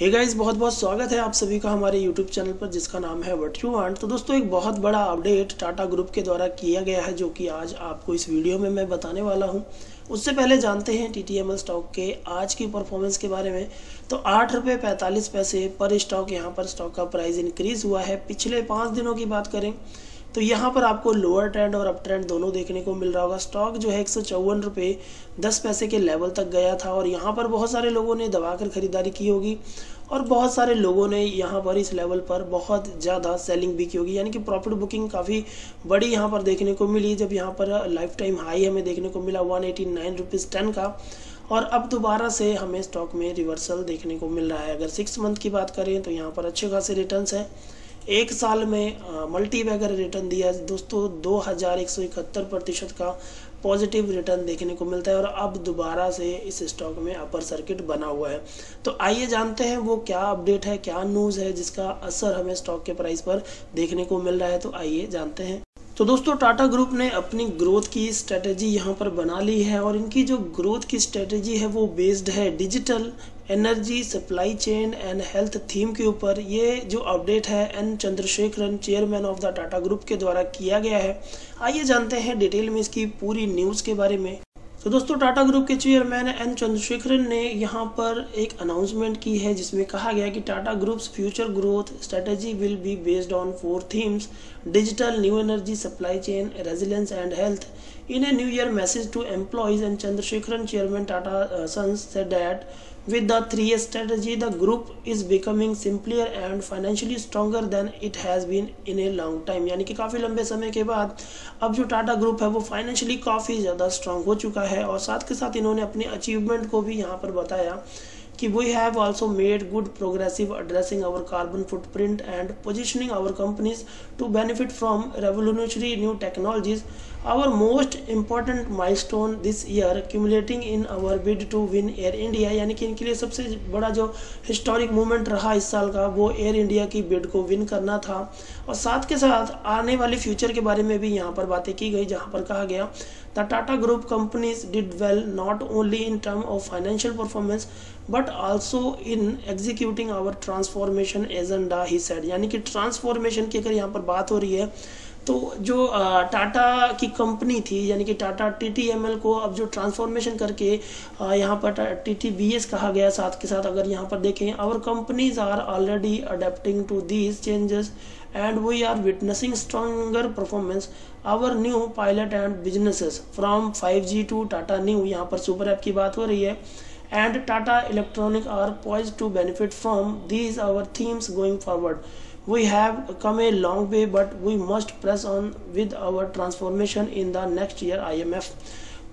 Hey guys, बहुत बहुत स्वागत है आप सभी का हमारे यूट्यूब चैनल पर जिसका नाम है व्हाट यू वांट। तो दोस्तों, एक बहुत बड़ा अपडेट टाटा ग्रुप के द्वारा किया गया है जो कि आज आपको इस वीडियो में मैं बताने वाला हूं। उससे पहले जानते हैं टीटीएमएल स्टॉक के आज की परफॉर्मेंस के बारे में। तो 8 रुपये 45 पैसे पर स्टॉक यहाँ पर स्टॉक का प्राइस इंक्रीज हुआ है। पिछले 5 दिनों की बात करें तो यहाँ पर आपको लोअर ट्रेंड और अप ट्रेंड दोनों देखने को मिल रहा होगा। स्टॉक जो है 154 रुपये 10 पैसे के लेवल तक गया था और यहाँ पर बहुत सारे लोगों ने दबाकर खरीदारी की होगी और बहुत सारे लोगों ने यहाँ पर इस लेवल पर बहुत ज़्यादा सेलिंग भी की होगी, यानी कि प्रॉफिट बुकिंग काफ़ी बड़ी यहाँ पर देखने को मिली। जब यहाँ पर लाइफ टाइम हाई हमें देखने को मिला 189 रुपीज़ 10 का, और अब दोबारा से हमें स्टॉक में रिवर्सल देखने को मिल रहा है। अगर 6 मंथ की बात करें तो यहाँ पर अच्छे खासे रिटर्न्स हैं। एक साल में मल्टी बैगर रिटर्न दिया दोस्तों 2171% का पॉजिटिव रिटर्न देखने को मिलता है और अब दोबारा से इस स्टॉक में अपर सर्किट बना हुआ है। तो आइए जानते हैं वो क्या अपडेट है, क्या न्यूज़ है जिसका असर हमें स्टॉक के प्राइस पर देखने को मिल रहा है। तो आइए जानते हैं। तो दोस्तों, टाटा ग्रुप ने अपनी ग्रोथ की स्ट्रेटेजी यहाँ पर बना ली है और इनकी जो ग्रोथ की स्ट्रेटेजी है वो बेस्ड है digital, energy, supply chain and health theme के ऊपर। ये जो अपडेट है N Chandrasekaran, chairman of the Tata group के द्वारा किया गया है। आइए जानते हैं डिटेल में इसकी पूरी न्यूज़ के बारे में। तो दोस्तों, टाटा ग्रुप के चेयरमैन एन चंद्रशेखरन ने यहाँ पर एक अनाउंसमेंट की है जिसमें कहा गया कि Tata groups future growth strategy will be based on 4 themes: digital, new energy, supply chain, resilience and health. In a New Year message to employees, and Chandrasekaran, Chairman Tata Sons, said that with the 3S strategy, the group is becoming simpler and financially stronger than it has been in a long time। यानी कि काफ़ी लंबे समय के बाद अब जो Tata group है वो फाइनेंशियली काफ़ी ज़्यादा स्ट्रांग हो चुका है। और साथ के साथ इन्होंने अपने अचीवमेंट को भी यहाँ पर बताया कि we have also made good progressive addressing our carbon footprint and positioning our companies to benefit from revolutionary new technologies। Our most important milestone this year accumulating in our bid to win Air India, यानी कि इनके लिए सबसे बड़ा जो historic movement रहा इस साल का वो एयर इंडिया की बिड को विन करना था। और साथ के साथ आने वाले फ्यूचर के बारे में भी यहाँ पर बातें की गई, जहाँ पर कहा गया the Tata group companies did well not only in term of financial performance but also in executing our transformation agenda, he said. यानी कि ट्रांसफॉर्मेशन की अगर यहाँ पर बात हो रही है तो जो टाटा की कंपनी थी यानी कि टाटा टीटीएमएल को अब जो ट्रांसफॉर्मेशन करके यहाँ पर टीटीबीएस कहा गया। साथ के साथ अगर यहाँ पर देखें, our companies are already adapting to these changes and we are witnessing stronger performance our new pilot and businesses from 5G to Tata Neu, यहाँ पर सुपर ऐप की बात हो रही है, and Tata Electronic are poised to benefit from these our themes going forward। We have come a long way but we must press on with our transformation in the next year। IMF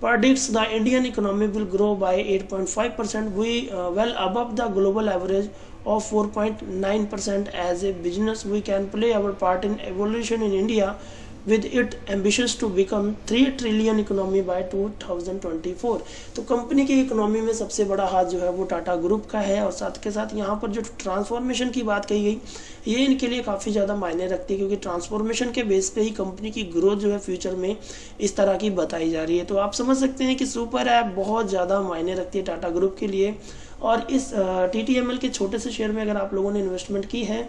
predicts the Indian economy will grow by 8.5%, we well above the global average of 4.9%। As a business we can play our part in evolution in India with it ambitions to become 3 trillion economy by 2024। तो company की economy में सबसे बड़ा हाथ जो है वो Tata group का है। और साथ के साथ यहाँ पर जो ट्रांसफॉर्मेशन की बात कही गई ये इनके लिए काफ़ी ज़्यादा मायने रखती है, क्योंकि ट्रांसफॉर्मेशन के बेस पे ही कंपनी की ग्रोथ जो है फ्यूचर में इस तरह की बताई जा रही है। तो आप समझ सकते हैं कि सुपर ऐप बहुत ज़्यादा मायने रखती है टाटा ग्रुप के लिए। और इस टीटीएमएल के छोटे से शेयर में अगर आप लोगों ने इन्वेस्टमेंट की है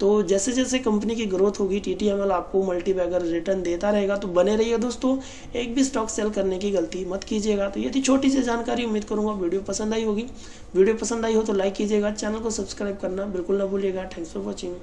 तो जैसे जैसे कंपनी की ग्रोथ होगी टीटीएमएल आपको मल्टी बैगर रिटर्न देता रहेगा। तो बने रहिए दोस्तों, एक भी स्टॉक सेल करने की गलती मत कीजिएगा। तो ये थी छोटी सी जानकारी, उम्मीद करूंगा वीडियो पसंद आई होगी। वीडियो पसंद आई हो तो लाइक कीजिएगा, चैनल को सब्सक्राइब करना बिल्कुल ना भूलिएगा। Thanks for watching.